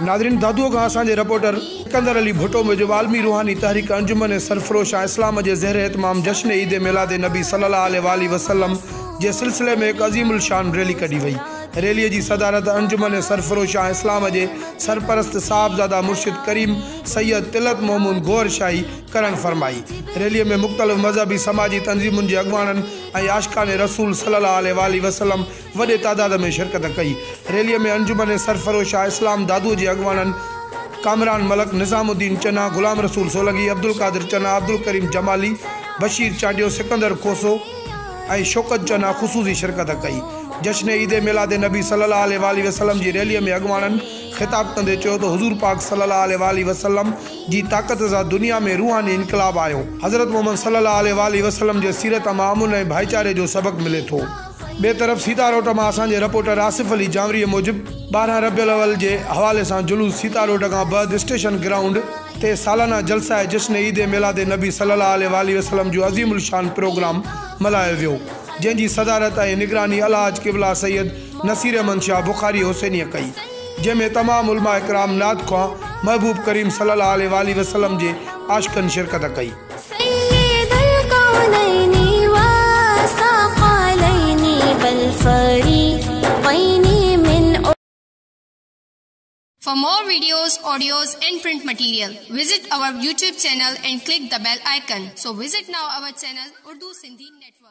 नाज़रीन, दादूअ खां असांजे रिपोर्टर सिकंदर अली भुट्टो मुजिब आलमी रूहानी तहरीक अंजुमन सरफरोश इस्लाम जे ज़हर एहतमाम जश्न ईद मिलाद नबी सल्लल्लाहु अलैहि वसल्लम जे सिलसिले में एक अज़ीमुल शान रैली कढी वई। रैली की सदारत अंजुमन सरफरोश इस्लाम के सरपरस्त साहबजादा मुर्शिद करीम सैयद तिलत मोहम्मद गौर शाही करण फरमाई। रैली में मुख्तलिफ मजहबी समाजी तंजीमुन के अगवानन और आशिकान रसूल सल्लल्लाहु अलैहि वसल्लम वडे तादाद में शिरकत कई। रैली में अंजुमन सरफरोश इस्लाम दादू के अगवानन कामरान मलक, निज़ामुद्दीन चन्ना, गुलाम रसूल सोलगी, अब्दुल कादिर चन्ना, अब्दुल करीम जमाली, बशीर चाडियो, सिकंदर कोसो और शौकत चन्ना खुसूसी शिरकत कई। जश्न ईद मिलाद नबी सल्लल्लाहु अलैहि वसल्लम की रैली में अगवानन खिताब कंदे चयो तो हुजूर पाक सल्लल्लाहु अलैहि वसल्लम की ताकत सां दुनिया में रूहानी इनकलाब आयो। हज़रत मोहम्मद सल्लल्लाहु अलैहि वसल्लम के सीरत मां अमन और भाईचारे जो सबक मिले थो। बे तरफ सीता रोड में असांजे रिपोर्टर आसिफ अली जावरी मूजिब 12 रबियुल अव्वल के हवाले से जुलूस सीता रोड का बर्द स्टेशन ग्राउंड ते सालाना जलसा जश्न ईद मिलाद नबी सल्लल्लाहु अलैहि वसल्लम जो अज़ीमुल शान प्रोग्राम मल्हायो वियो, जंहिंजी सदारत और निगरानी अलहाज क़िबला सैयद नसीर अहमद शाह बुखारी हुसैनी कई, जंहिंमें तमाम उलमा इकराम नात खां महबूब करीम सल्लल्लाहु अलैहि वसल्लम के आशिकन शिरकत कई। For more videos, audios and print material, visit our YouTube channel and click the bell icon. So visit now our channel Urdu Sindhi Network.